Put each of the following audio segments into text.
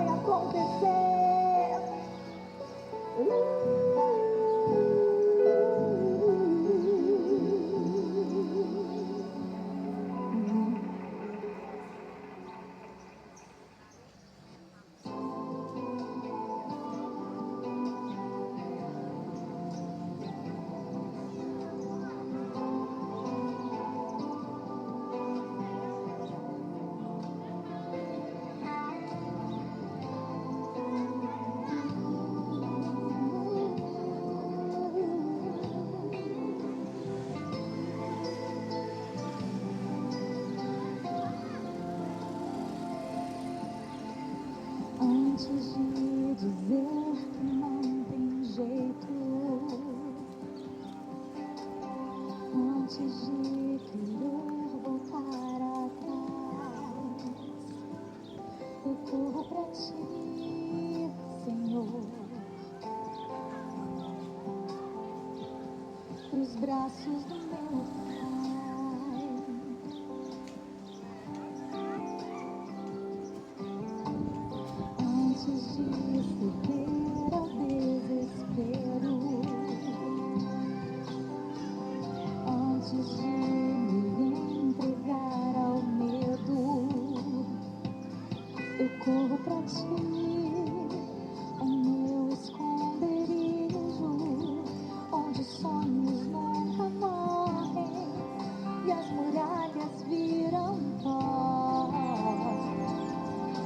vai acontecer. Antes de dizer que não tem jeito, antes de querer voltar atrás, eu corro pra ti, Senhor, pros braços do meu Pai. Antes de ceder ao desespero, antes de me entregar ao medo, eu corro pra ti, o meu esconderijo, onde sonhos nunca morrem e as muralhas viram pó.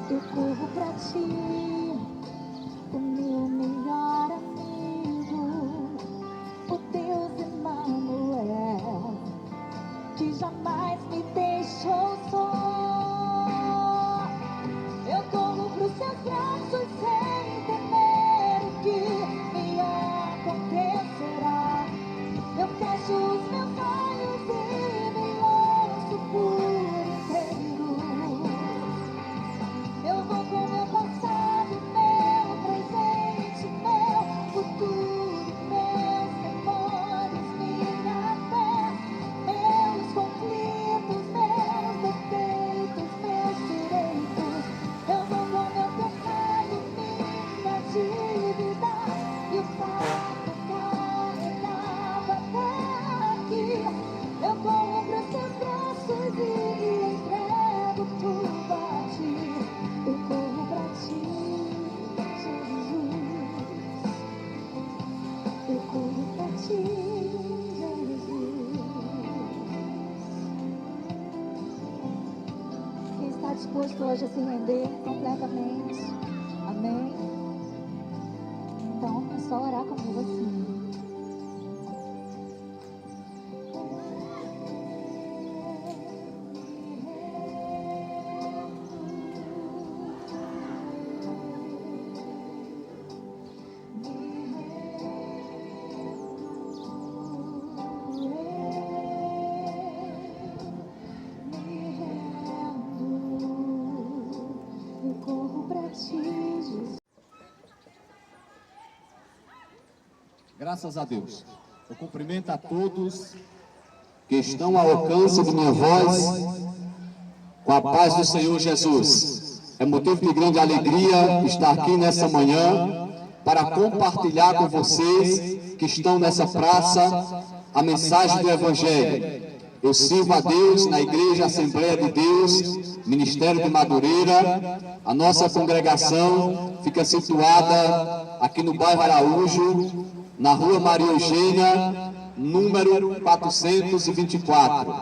Eu corro pra ti, o meu melhor amigo, o Deus Emanuel, que jamais me deixou só. Eu corro pros seus braços sem temer o que me acontecerá. Eu fecho os meus olhos e me lanço por inteiro. Eu vou com meu passado, meu presente, meu futuro, meus temores, minha fé, meus conflitos, meus defeitos, meus direitos. Eu vou com meu pecado, minha dívida e o fardo carregado até aqui. Eu corro pros teus braços e entrego tudo a ti. Eu corro pra ti, Jesus. Eu corro pra ti, Jesus. Quem está disposto hoje a se render completamente? Amém? Então é só orar comigo assim. Eu corro pra ti, Jesus. Graças a Deus. Eu cumprimento a todos que estão ao alcance de minha voz, com a paz do Senhor Jesus. É motivo de grande alegria estar aqui nessa manhã para compartilhar com vocês que estão nessa praça a mensagem do Evangelho. Eu sirvo a Deus na Igreja Assembleia de Deus, Ministério de Madureira. A nossa congregação fica situada aqui no bairro Araújo, na rua Maria Eugênia, número 424.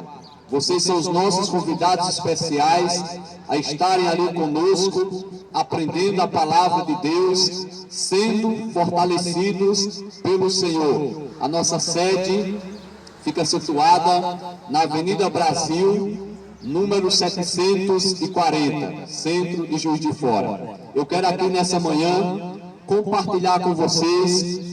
Vocês são os nossos convidados especiais a estarem ali conosco, aprendendo a palavra de Deus, sendo fortalecidos pelo Senhor. A nossa sede fica situada na Avenida Brasil, número 740, centro de Juiz de Fora. Eu quero aqui nessa manhã compartilhar com vocês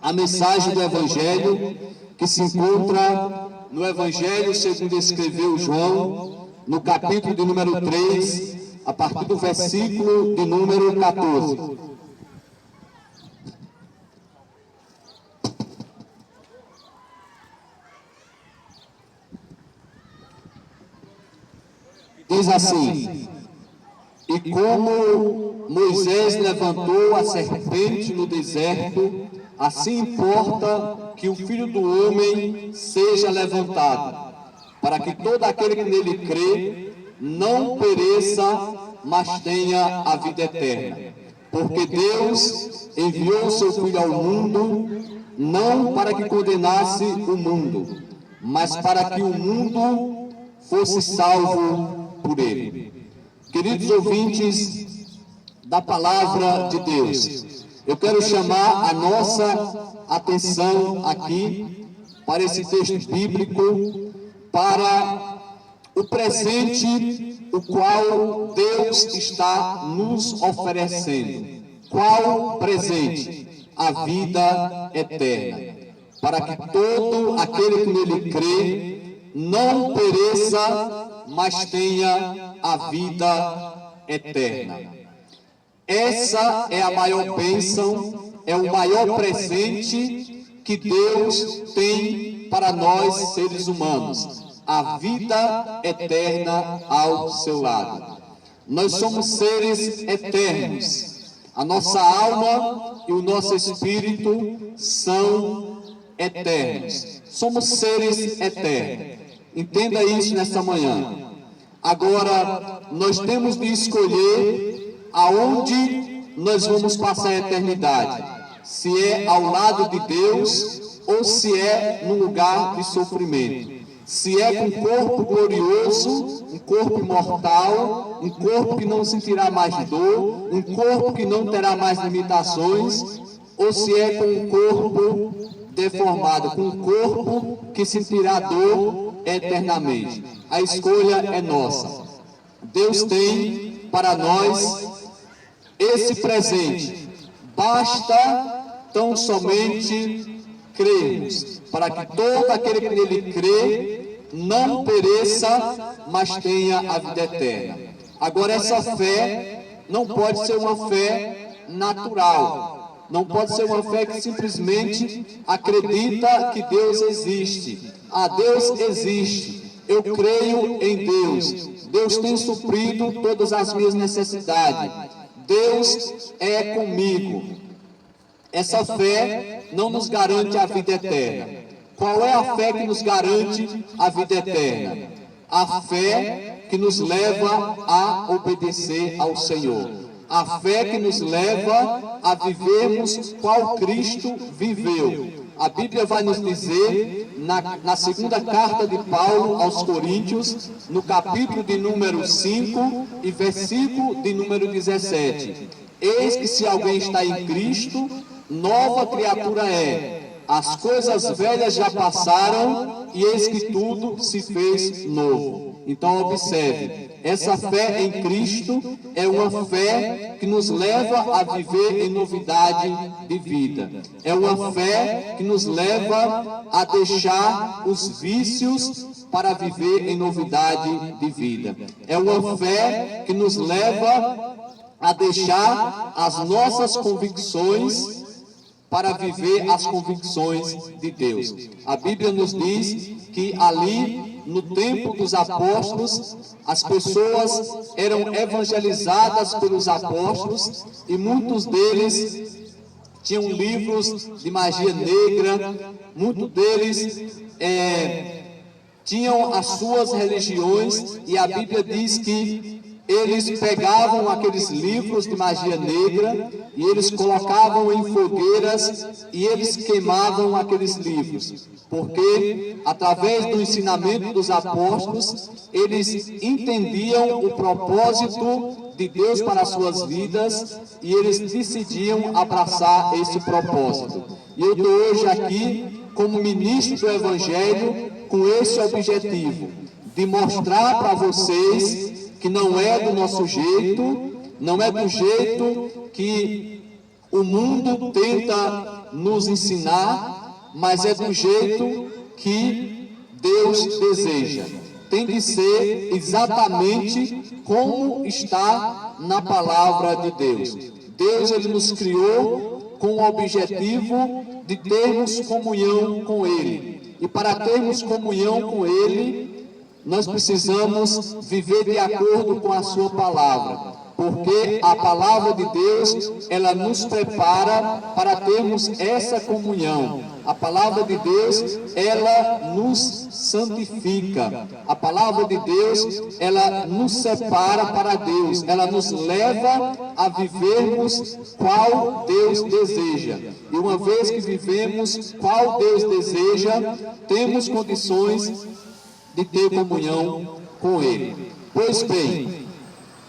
a mensagem do Evangelho que se encontra no Evangelho segundo escreveu João, no capítulo de número 3, a partir do versículo de número 14. Diz assim: E como Moisés levantou a serpente no deserto, assim importa que o Filho do Homem seja levantado, para que todo aquele que nele crê não pereça, mas tenha a vida eterna. Porque Deus enviou o seu Filho ao mundo, não para que condenasse o mundo, mas para que o mundo fosse salvo por ele. Queridos ouvintes da palavra de Deus, eu quero chamar a nossa atenção aqui para esse texto bíblico, para o presente o qual Deus está nos oferecendo. Qual presente? A vida eterna. Para que todo aquele que nele crê não pereça, mas tenha a vida eterna. Essa é a maior bênção, é o maior presente que Deus tem para nós, seres humanos. A vida eterna ao seu lado. Nós somos seres eternos. A nossa alma e o nosso espírito são eternos. Somos seres eternos. Entenda isso nesta manhã. Agora, nós temos de escolher aonde nós vamos passar a eternidade. Se é ao lado de Deus ou se é num lugar de sofrimento. Se é com um corpo glorioso, um corpo imortal, um corpo que não sentirá mais dor, um corpo que não terá mais limitações, ou se é com um corpo deformado, com um corpo que sentirá dor eternamente. A escolha é nossa. Deus tem para nós esse presente. Basta tão somente crermos, para que todo aquele que nele crê não pereça, mas tenha a vida eterna. Agora, essa fé não pode ser uma fé natural, não pode ser uma fé que simplesmente acredita que Deus existe. Ah, Deus existe, eu creio em Deus, Deus tem suprido todas as minhas necessidades, Deus é comigo. Essa fé não nos garante a vida eterna. Qual é a fé que nos garante a vida eterna? A fé que nos leva a obedecer ao Senhor. A fé que nos leva a vivermos qual Cristo viveu. A Bíblia vai nos dizer, na segunda carta de Paulo aos Coríntios, no capítulo de número 5 e versículo de número 17. Eis que se alguém está em Cristo, nova criatura é. As coisas velhas já passaram e eis que tudo se fez novo. Então observe, essa fé em Cristo é uma fé que nos leva a viver em novidade de vida. É uma fé que nos leva a deixar os vícios para viver em novidade de vida. É uma fé que nos leva a deixar as nossas convicções para viver as convicções de Deus. A Bíblia nos diz que ali, no tempo dos apóstolos, as pessoas eram evangelizadas pelos apóstolos e muitos deles tinham livros de magia negra, muitos deles tinham as suas religiões e a Bíblia diz que eles pegavam aqueles livros de magia negra e eles colocavam em fogueiras e eles queimavam aqueles livros, porque através do ensinamento dos apóstolos eles entendiam o propósito de Deus para as suas vidas e eles decidiam abraçar esse propósito. E eu estou hoje aqui como ministro do Evangelho com esse objetivo, de mostrar para vocês que não é do nosso jeito, não é do jeito que o mundo tenta nos ensinar, mas é do jeito que Deus deseja. Tem de ser exatamente como está na palavra de Deus. Deus, Ele nos criou com o objetivo de termos comunhão com Ele. E para termos comunhão com Ele, nós precisamos viver de acordo com a sua palavra. porque a palavra de Deus, ela nos prepara para termos essa comunhão. A palavra de Deus, ela nos santifica. A palavra de Deus, ela nos separa para Deus. Ela nos leva a vivermos qual Deus deseja. E uma vez que vivemos qual Deus deseja, temos condições de ter comunhão com Ele. Pois bem,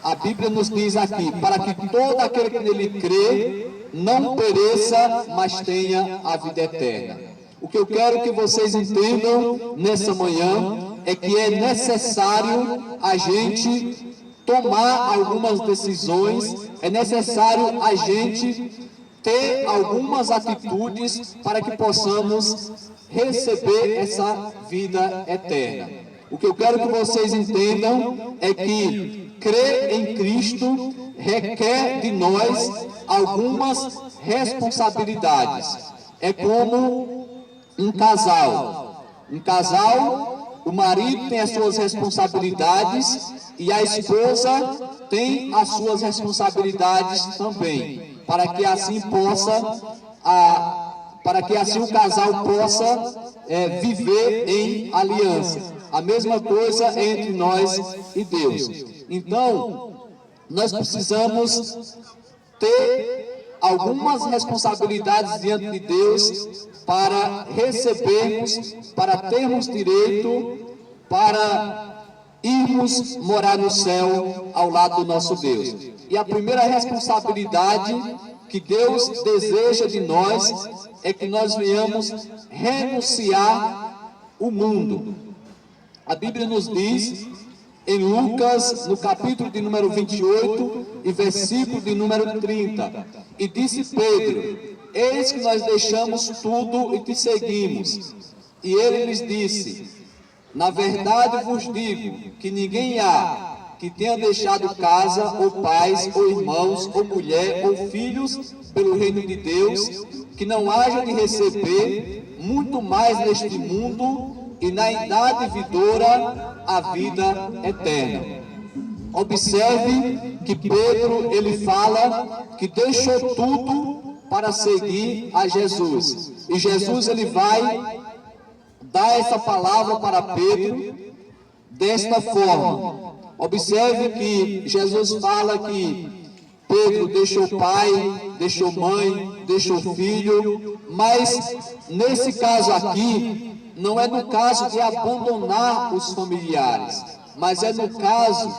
a Bíblia nos diz aqui, para que todo aquele que nele crê não pereça, mas tenha a vida eterna. O que eu quero que vocês entendam nessa manhã é que é necessário a gente tomar algumas decisões, é necessário a gente ter algumas atitudes para que possamos receber essa vida eterna. O que eu quero que vocês entendam é que crer em Cristo requer de nós algumas responsabilidades. É como um casal. Um casal, o marido tem as suas responsabilidades e a esposa tem as suas responsabilidades também, para que assim o casal possa viver em aliança. A mesma coisa entre nós e Deus. Então, nós precisamos ter algumas responsabilidades diante de Deus para recebermos, para termos direito, para irmos morar no céu ao lado do nosso Deus. E a primeira responsabilidade que Deus deseja de nós é que nós venhamos renunciar o mundo. A Bíblia nos diz em Lucas, no capítulo de número 28 e versículo de número 30, e disse Pedro: eis que nós deixamos tudo e te seguimos. E ele lhes disse: na verdade vos digo que ninguém há que tenha deixado casa, ou pais, ou irmãos, ou mulher, ou filhos, pelo reino de Deus, que não haja de receber muito mais neste mundo e na idade vindoura a vida eterna. Observe que Pedro, ele fala que deixou tudo para seguir a Jesus. E Jesus, ele vai dar essa palavra para Pedro desta forma. Observe que Jesus fala que Pedro deixou pai, deixou mãe, deixou filho, mas nesse caso aqui, não é no caso de abandonar os familiares, mas é no caso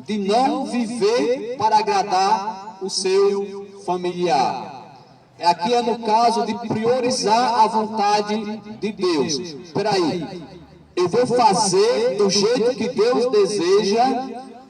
de não viver para agradar o seu familiar. Aqui é no caso de priorizar a vontade de Deus. Espera aí, eu vou fazer do jeito que Deus deseja,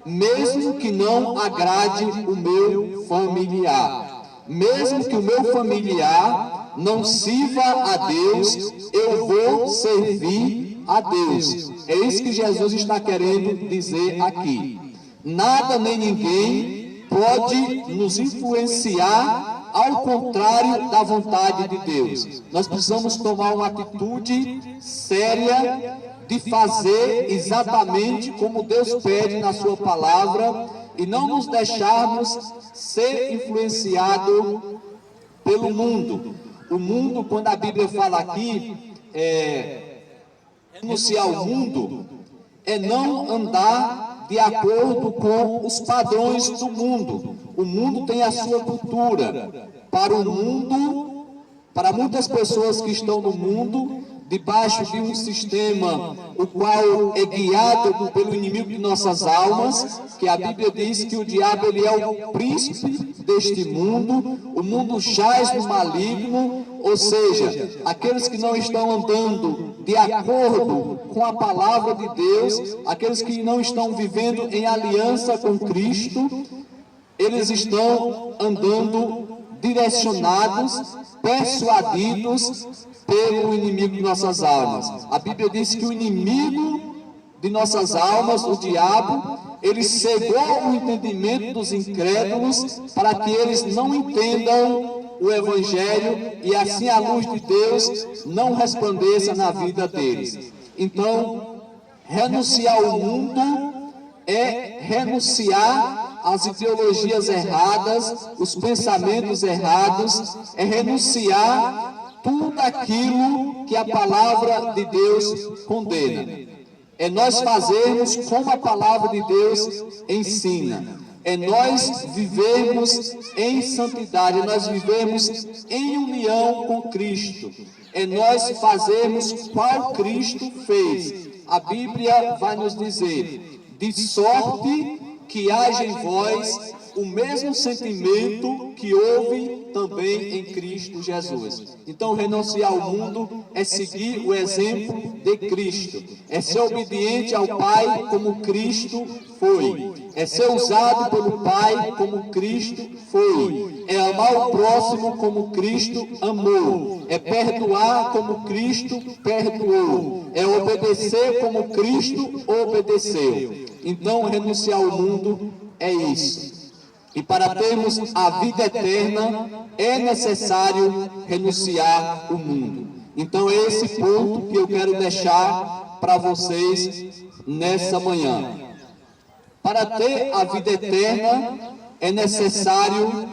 mesmo que não agrade o meu familiar. Mesmo que o meu familiar não sirva a Deus, eu vou servir a Deus. É isso que Jesus está querendo dizer aqui. Nada nem ninguém pode nos influenciar ao contrário da vontade de Deus. Nós precisamos tomar uma atitude séria de fazer exatamente como Deus pede na sua palavra e não nos deixarmos ser influenciados pelo mundo. O mundo, quando a Bíblia fala aqui, renunciar ao mundo, é não andar de acordo com os padrões do mundo. O mundo tem a sua cultura. Para o mundo, para muitas pessoas que estão no mundo, debaixo de um sistema o qual é guiado pelo inimigo de nossas almas, que a Bíblia diz que o diabo ele é o príncipe deste mundo, o mundo jaz no maligno, ou seja, aqueles que não estão andando de acordo com a palavra de Deus, aqueles que não estão vivendo em aliança com Cristo, eles estão andando direcionados, persuadidos pelo inimigo de nossas almas. A Bíblia diz que o inimigo de nossas almas, o diabo, ele cegou o entendimento dos incrédulos para que eles não entendam o Evangelho e assim a luz de Deus não resplandeça na vida deles. Então, renunciar ao mundo é renunciar as ideologias erradas, os pensamentos errados, é renunciar tudo aquilo que a palavra de Deus condena. É nós fazermos como a palavra de Deus ensina. É nós vivermos em santidade, é nós vivermos em união com Cristo. É nós fazermos qual Cristo fez. A Bíblia vai nos dizer: de sorte que haja em vós o mesmo sentimento que houve também em Cristo Jesus. Então, renunciar ao mundo é seguir o exemplo de Cristo, é ser obediente ao Pai como Cristo foi, é ser usado pelo Pai como Cristo foi, é amar o próximo como Cristo amou, é perdoar como Cristo perdoou, é obedecer como Cristo obedeceu. Então, renunciar ao mundo é isso. E para termos a vida eterna, é necessário renunciar ao mundo. Então é esse ponto que eu quero deixar para vocês nessa manhã. Para ter a vida eterna, é necessário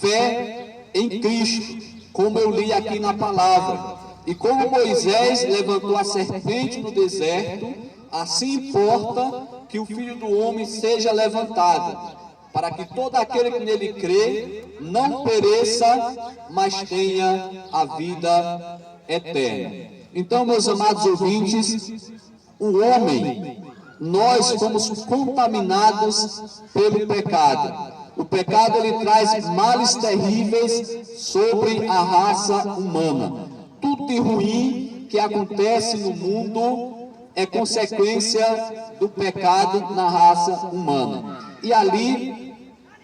fé em Cristo, como eu li aqui na palavra. E como Moisés levantou a serpente no deserto, assim importa que o Filho do Homem seja levantado, para que todo aquele que nele crê não pereça, mas tenha a vida eterna. Então, meus amados ouvintes, o homem, nós fomos contaminados pelo pecado. O pecado, ele traz males terríveis sobre a raça humana. Tudo de ruim que acontece no mundo é consequência do pecado na raça humana. E ali,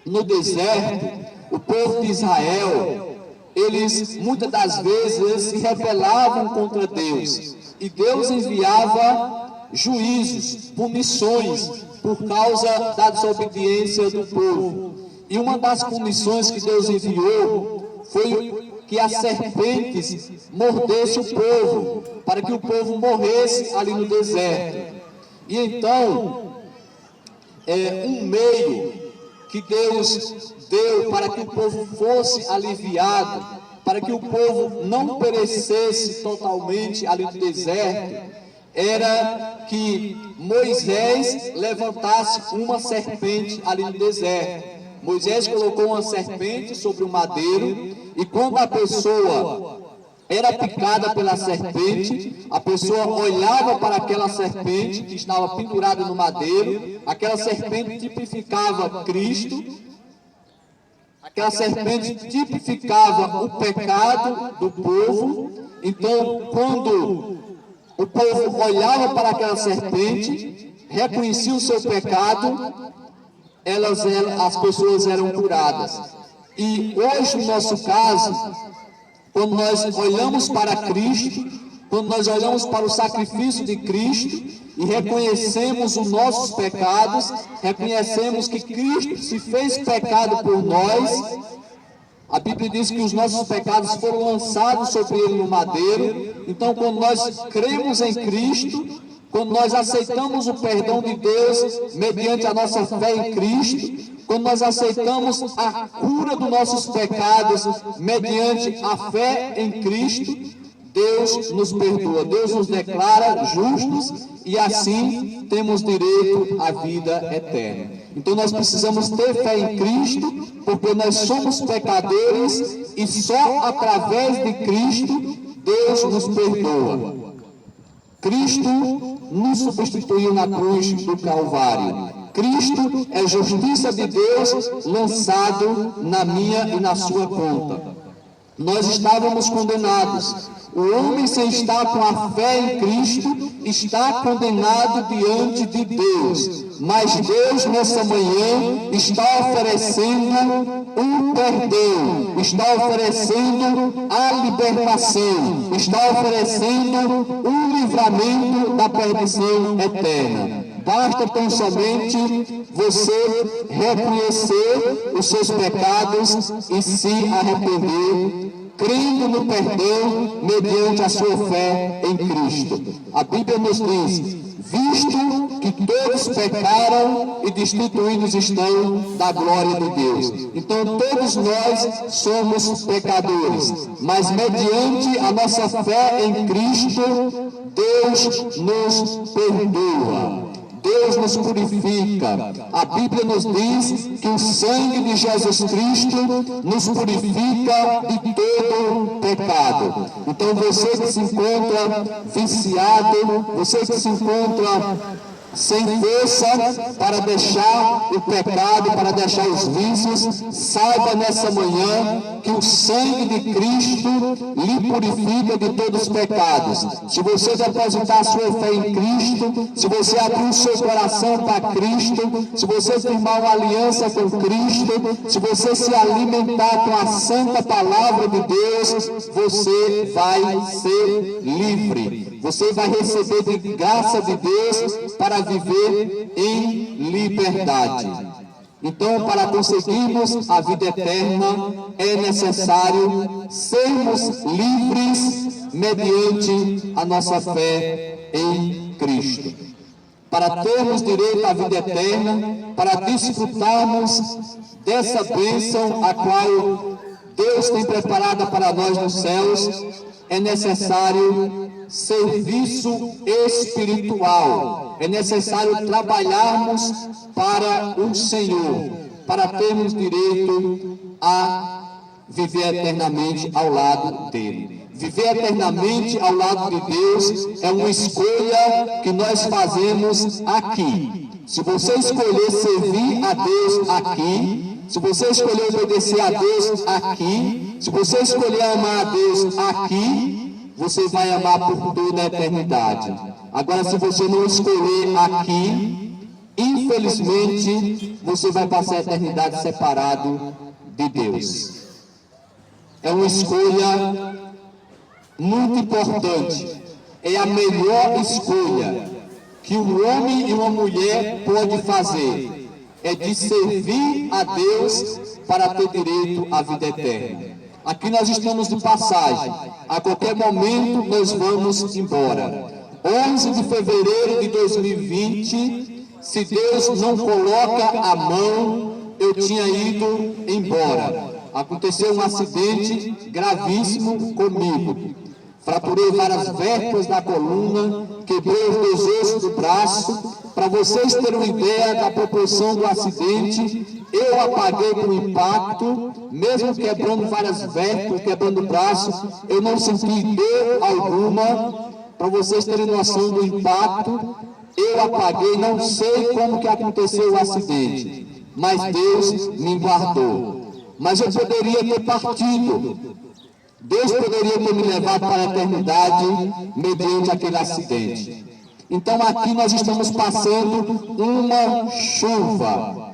no deserto, o povo de Israel, eles muitas das vezes se rebelavam contra Deus. E Deus enviava juízos, punições, por causa da desobediência do povo. E uma das punições que Deus enviou foi que as serpentes mordessem o povo, para que o povo morresse ali no deserto. E então, um meio que Deus deu para que o povo fosse aliviado, para que o povo não perecesse totalmente ali no deserto, era que Moisés levantasse uma serpente ali no deserto. Moisés colocou uma serpente sobre o madeiro, e quando a pessoa era picada pela serpente, a pessoa olhava para aquela serpente que estava pendurada no madeiro. Aquela serpente tipificava Cristo, aquela serpente tipificava o pecado do povo. Então, quando o povo olhava para aquela serpente, reconhecia o seu pecado, as pessoas eram curadas. E hoje, no nosso caso, quando nós olhamos para Cristo, quando nós olhamos para o sacrifício de Cristo e reconhecemos os nossos pecados, reconhecemos que Cristo se fez pecado por nós, a Bíblia diz que os nossos pecados foram lançados sobre ele no madeiro. Então, quando nós cremos em Cristo, quando nós aceitamos o perdão de Deus mediante a nossa fé em Cristo, quando nós aceitamos a cura dos nossos pecados mediante a fé em Cristo, Deus nos perdoa, Deus nos declara justos e assim temos direito à vida eterna. Então nós precisamos ter fé em Cristo, porque nós somos pecadores e só através de Cristo Deus nos perdoa. Cristo nos substituiu na cruz do Calvário. Cristo é justiça de Deus lançado na minha e na sua conta. Nós estávamos condenados. O homem, sem estar com a fé em Cristo, está condenado diante de Deus. Mas Deus, nessa manhã, está oferecendo um perdão, está oferecendo a libertação, está oferecendo um livramento da perdição eterna. Basta tão somente você reconhecer os seus pecados e se arrepender, crendo no perdão mediante a sua fé em Cristo. A Bíblia nos diz visto que todos pecaram e destituídos estão da glória de Deus. Então todos nós somos pecadores, mas mediante a nossa fé em Cristo, Deus nos perdoa. Deus nos purifica. A Bíblia nos diz que o sangue de Jesus Cristo nos purifica de todo pecado. Então você que se encontra viciado, você que se encontra sem força para deixar o pecado, para deixar os vícios, saiba nessa manhã que o sangue de Cristo lhe purifica de todos os pecados. Se você depositar sua fé em Cristo, se você abrir o seu coração para Cristo, se você firmar uma aliança com Cristo, se você se alimentar com a santa palavra de Deus, você vai ser livre. Você vai receber de graça de Deus para viver em liberdade. Então, para conseguirmos a vida eterna, é necessário sermos livres mediante a nossa fé em Cristo. Para termos direito à vida eterna, para desfrutarmos dessa bênção a qual Deus tem preparada para nós nos céus, é necessário serviço espiritual. É necessário trabalharmos para o Senhor, para termos direito a viver eternamente ao lado dele. Viver eternamente ao lado de Deus é uma escolha que nós fazemos aqui. Se você escolher servir a Deus aqui, se você escolher obedecer a Deus aqui, se você escolher amar a Deus aqui, você vai amar por toda a eternidade. Agora, se você não escolher aqui, infelizmente, você vai passar a eternidade separado de Deus. É uma escolha muito importante. É a melhor escolha que um homem e uma mulher podem fazer. É de servir a Deus para ter direito à vida eterna. Aqui nós estamos de passagem. A qualquer momento nós vamos embora. 11 de fevereiro de 2020, se Deus não coloca a mão, eu tinha ido embora. Aconteceu um acidente gravíssimo comigo. Fraturei várias vértebras da coluna, quebrei os 2 ossos do braço. Para vocês terem uma ideia da proporção do acidente, eu apaguei com o impacto, mesmo quebrando várias vértebras, quebrando o braço, eu não senti dor alguma. Para vocês terem noção do impacto, eu apaguei, não sei como que aconteceu o acidente, mas Deus me guardou. Mas eu poderia ter partido. Deus poderia ter me levado para a eternidade mediante aquele acidente. Então aqui nós estamos passando uma chuva.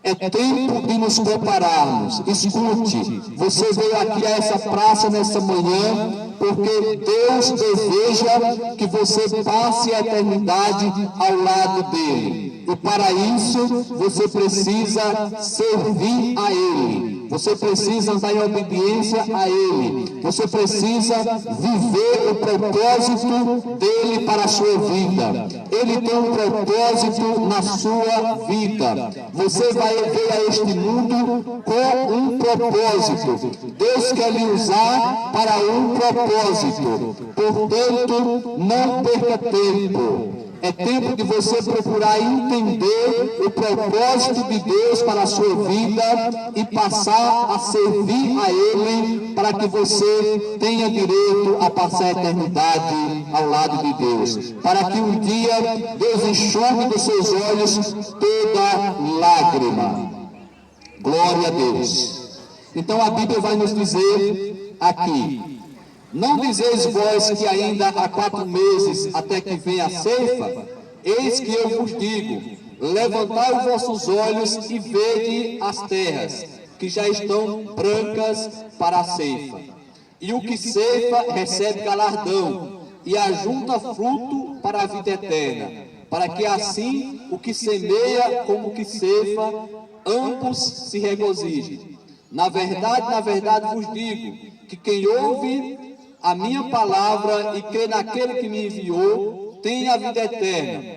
É tempo de nos prepararmos. Escute, você veio aqui a essa praça nessa manhã porque Deus deseja que você passe a eternidade ao lado dele. E para isso você precisa servir a Ele. Você precisa andar em obediência a Ele. Você precisa viver o propósito dele para a sua vida. Ele tem um propósito na sua vida. Você vai vir a este mundo com um propósito. Deus quer lhe usar para um propósito. Portanto, não perca tempo. É tempo de você procurar entender o propósito de Deus para a sua vida e passar a servir a Ele para que você tenha direito a passar a eternidade ao lado de Deus. Para que um dia Deus enxugue dos seus olhos toda lágrima. Glória a Deus. Então a Bíblia vai nos dizer aqui: não dizeis vós que ainda há 4 meses até que venha a ceifa? Eis que eu vos digo, levantai os vossos olhos e vede as terras, que já estão brancas para a ceifa. E o que ceifa recebe galardão, e ajunta fruto para a vida eterna, para que assim o que semeia como o que ceifa, ambos se regozijem. Na verdade vos digo, que quem ouve a minha palavra e crê naquele que me enviou, tem a vida eterna,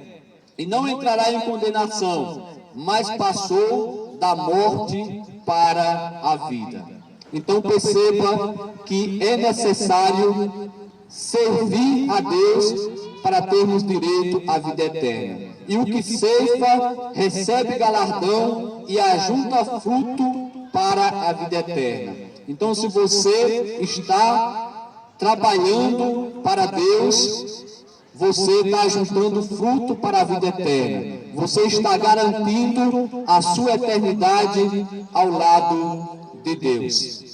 e não entrará em condenação, mas passou da morte para a vida. Então perceba que é necessário servir a Deus para termos direito à vida eterna. E o que ceifa recebe galardão e ajunta fruto para a vida eterna. Então, se você está trabalhando para Deus, você está juntando fruto para a vida eterna. Você está garantindo a sua eternidade ao lado de Deus.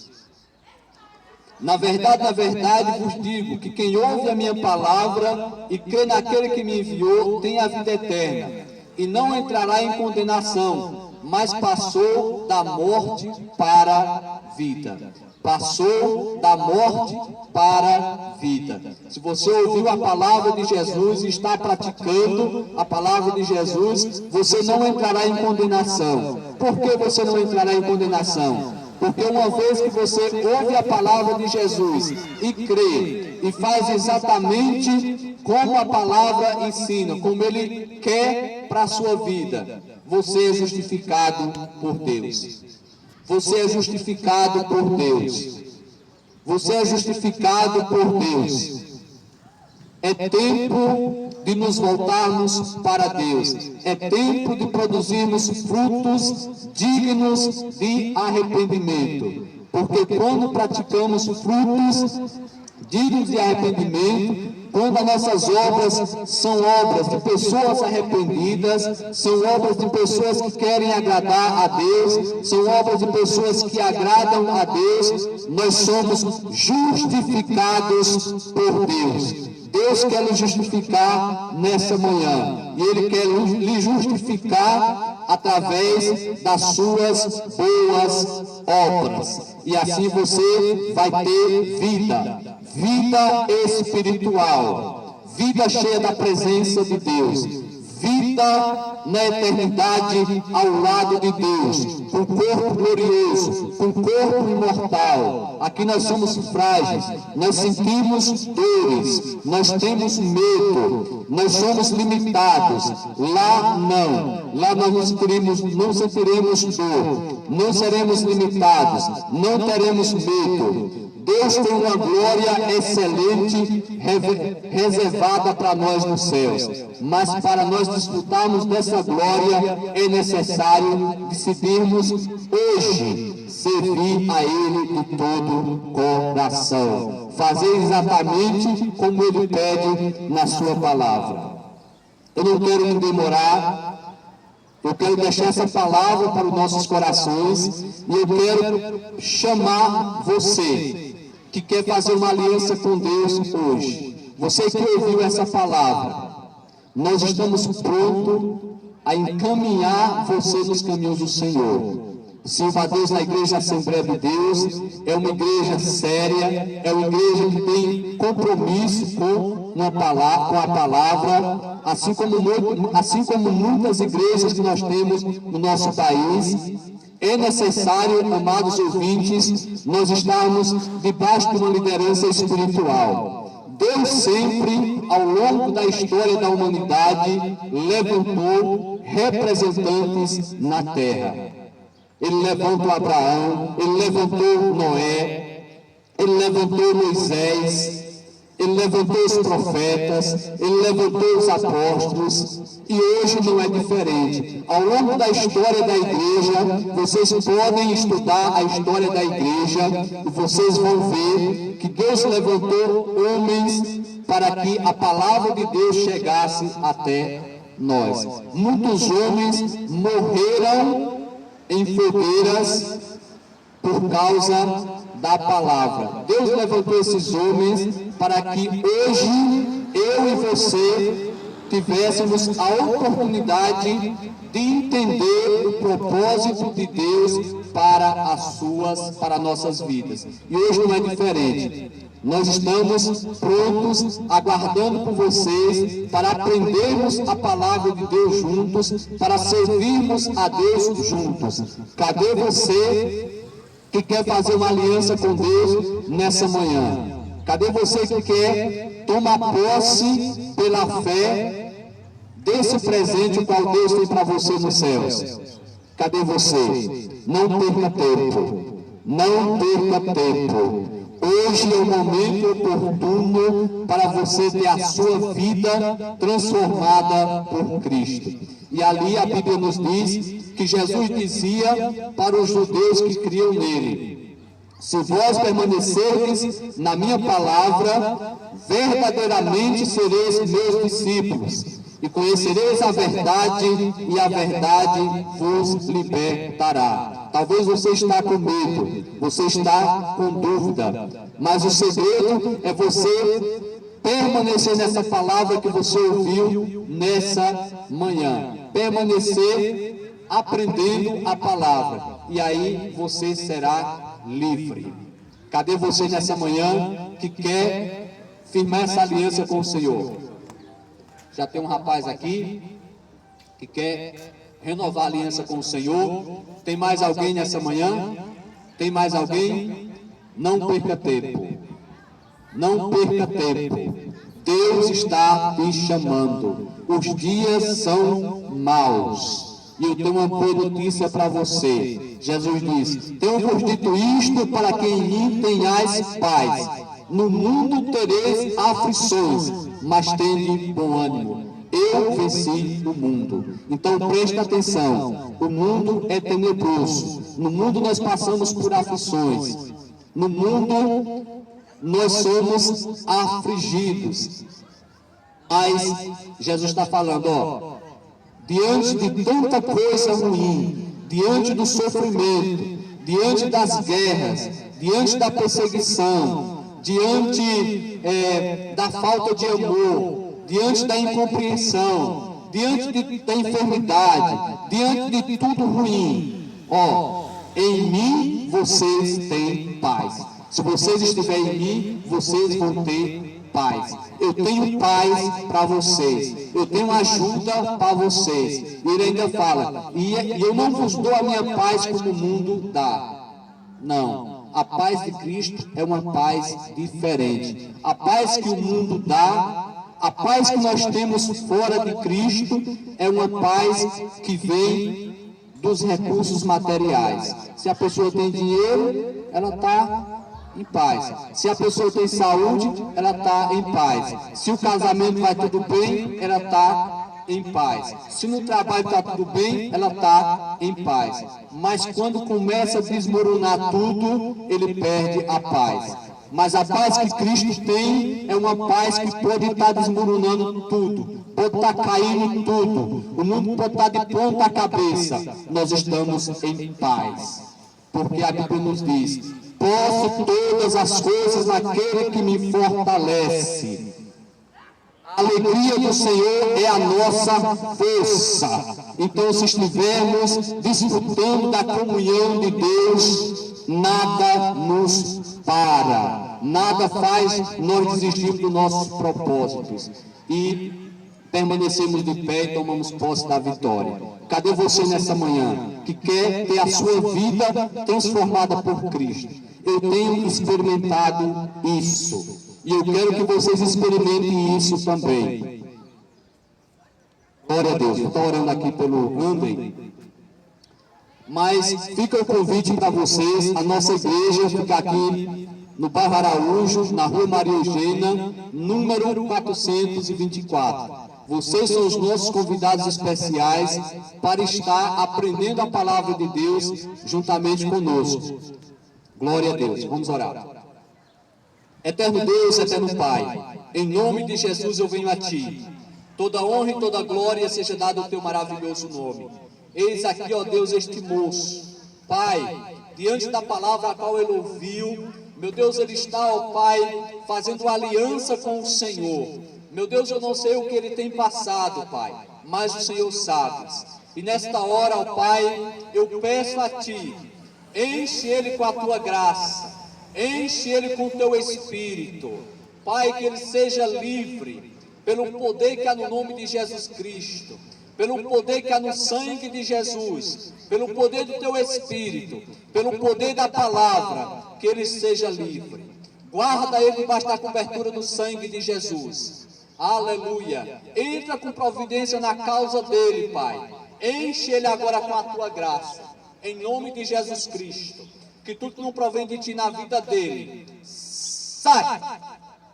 Na verdade vos digo que quem ouve a minha palavra e crê naquele que me enviou tem a vida eterna, e não entrará em condenação, mas passou da morte para a vida. Passou da morte para a vida. Se você ouviu a palavra de Jesus e está praticando a palavra de Jesus, você não entrará em condenação. Por que você não entrará em condenação? Porque uma vez que você ouve a palavra de Jesus e crê e faz exatamente como a palavra ensina, como Ele quer para a sua vida, você é justificado por Deus. Você é justificado por Deus. Você é justificado por Deus. É tempo de nos voltarmos para Deus. É tempo de produzirmos frutos dignos de arrependimento. Porque quando praticamos frutos dignos de arrependimento, quando as nossas obras são obras de pessoas arrependidas, são obras de pessoas que querem agradar a Deus, são obras de pessoas que agradam a Deus, nós somos justificados por Deus. Deus quer lhe justificar nessa manhã, e Ele quer lhe justificar através das suas boas obras, e assim você vai ter vida espiritual, vida cheia da presença de Deus, vida na eternidade ao lado de Deus, com corpo glorioso, com corpo imortal. Aqui nós somos frágeis, nós sentimos dores, nós temos medo, nós somos limitados. Lá não, lá nós não sentiremos dor, não seremos limitados, não teremos medo. Deus tem uma glória excelente reservada para nós nos céus, mas para nós desfrutarmos dessa glória é necessário decidirmos hoje servir a Ele de todo o coração, fazer exatamente como Ele pede na sua palavra. Eu não quero me demorar, eu quero deixar essa palavra para os nossos corações, e eu quero chamar você que quer fazer uma aliança com Deus hoje. Você que ouviu essa palavra, nós estamos prontos a encaminhar você nos caminhos do Senhor. Sirva a Deus na Igreja Assembleia de Deus, é uma igreja séria, é uma igreja que tem compromisso com a palavra, assim como muitas igrejas que nós temos no nosso país. É necessário, amados ouvintes, nós estarmos debaixo de uma liderança espiritual. Deus sempre, ao longo da história da humanidade, levantou representantes na terra. Ele levantou Abraão, ele levantou Noé, ele levantou Moisés, ele levantou os profetas, ele levantou os apóstolos, e hoje não é diferente. Ao longo da história da igreja, vocês podem estudar a história da igreja, e vocês vão ver que Deus levantou homens para que a palavra de Deus chegasse até nós. Muitos homens morreram em fogueiras por causa da palavra. Deus levantou esses homens para que hoje eu e você tivéssemos a oportunidade de entender o propósito de Deus para nossas vidas. E hoje não é diferente. Nós estamos prontos, aguardando por vocês, para aprendermos a palavra de Deus juntos, para servirmos a Deus juntos. Cadê você que quer fazer uma aliança com Deus nessa manhã? Cadê você que quer tomar posse pela fé desse presente o qual Deus tem para você nos céus? Cadê você? Não perca tempo. Não perca tempo. Hoje é o momento oportuno para você ter a sua vida transformada por Cristo. E ali a Bíblia nos diz que Jesus dizia para os judeus que criam nele: se vós permanecerdes na minha palavra, verdadeiramente sereis meus discípulos, e conhecereis a verdade, e a verdade vos libertará. Talvez você está com medo, você está com dúvida, mas o segredo é você permanecer nessa palavra que você ouviu nessa manhã. Permanecer aprendendo a palavra, e aí você será livre. Cadê você nessa manhã que quer firmar essa aliança com o Senhor? Já tem um rapaz aqui que quer renovar a aliança com o Senhor. Tem mais alguém nessa manhã? Tem mais alguém? Não perca tempo. Não perca tempo. Deus está te chamando. Os dias são maus. E eu tenho uma boa notícia para você. Jesus diz: tenho-vos dito isto para que em mim tenhais paz. No mundo tereis aflições, mas tende bom ânimo. Eu venci o mundo. Então preste atenção. O mundo é tenebroso. No mundo nós passamos por aflições. No mundo nós somos afligidos. Mas Jesus está falando, diante de tanta coisa ruim, diante do sofrimento, diante das guerras, diante da perseguição, diante da falta de amor, diante da incompreensão, diante da enfermidade, diante de tudo ruim, em mim vocês têm paz. Se vocês estiverem em mim, vocês vão ter paz. Eu tenho paz para vocês. Eu tenho ajuda para vocês. E ele ainda fala: e eu não vos dou a minha paz como o mundo dá. Não. A paz de Cristo é uma paz diferente. A paz que o mundo dá, a paz que nós temos fora de Cristo, é uma paz que vem dos recursos materiais. Se a pessoa tem dinheiro, ela está em paz. Se a pessoa tem saúde, ela está em paz. Se o casamento vai tudo bem, ela está em paz. Se no trabalho está tudo bem, ela está em paz. Mas quando começa a desmoronar tudo, ele perde a paz. Mas a paz que Cristo tem é uma paz que pode estar desmoronando tudo, pode estar caindo tudo, o mundo pode estar de ponta cabeça. Nós estamos em paz, porque a Bíblia nos diz: posso todas as coisas naquele que me fortalece. A alegria do Senhor é a nossa força. Então, se estivermos desfrutando da comunhão de Deus, nada nos para, nada faz nós desistirmos dos nossos propósitos e permanecemos de pé e tomamos posse da vitória. Cadê você nessa manhã que quer ter a sua vida transformada por Cristo? Eu tenho experimentado isso. E eu quero que vocês experimentem isso também. Glória a Deus. Eu estou orando aqui pelo André. Mas fica o convite para vocês. A nossa igreja fica aqui no bairro Araújo, na rua Maria Eugênia, número 424. Vocês são os nossos convidados especiais para estar aprendendo a palavra de Deus juntamente conosco. Glória a Deus. Vamos orar. Eterno Deus, eterno Pai, em nome de Jesus eu venho a Ti. Toda honra e toda glória seja dada ao Teu maravilhoso nome. Eis aqui, ó Deus, este moço. Pai, diante da palavra a qual ele ouviu, meu Deus, ele está, ó Pai, fazendo aliança com o Senhor. Meu Deus, eu não sei o que ele tem passado, Pai, mas o Senhor sabe. E nesta hora, ó Pai, eu peço a Ti, enche ele com a Tua graça. Enche ele com o Teu Espírito, Pai, que ele seja livre, pelo poder que há no nome de Jesus Cristo, pelo poder que há no sangue de Jesus, pelo poder do Teu Espírito, pelo poder da palavra, que ele seja livre. Guarda ele debaixo da cobertura do sangue de Jesus. Aleluia. Entra com providência na causa dele, Pai. Enche ele agora com a tua graça. Em nome de Jesus Cristo. Que tudo que não provém de ti na vida dele, sai.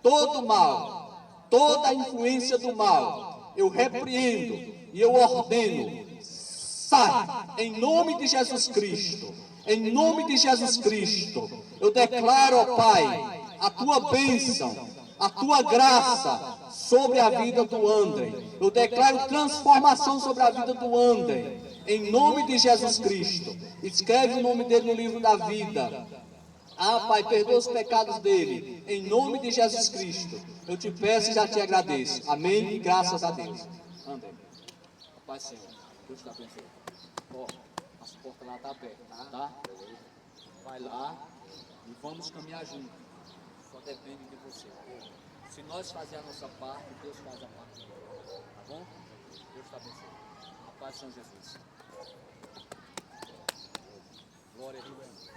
Todo mal, toda influência do mal, eu repreendo e eu ordeno. Sai. Em nome de Jesus Cristo. Em nome de Jesus Cristo. Eu declaro, ó Pai, a tua bênção, a tua graça sobre a vida do André. Eu declaro transformação sobre a vida do André. Em nome de Jesus Cristo. Escreve o nome dele no livro da vida. Ah, Pai, perdoa os pecados dele. Em nome de Jesus Cristo. Eu te peço e já te agradeço. Amém? E graças a Deus. André. Pai Senhor, Deus te abençoe. Ó, as portas lá estão abertas, tá? Vai lá e vamos caminhar juntos. Só depende de você. Se nós fazermos a nossa parte, Deus faz a parte dele. Tá bom? Deus te abençoe. A paz de São Jesus. Glória a Deus.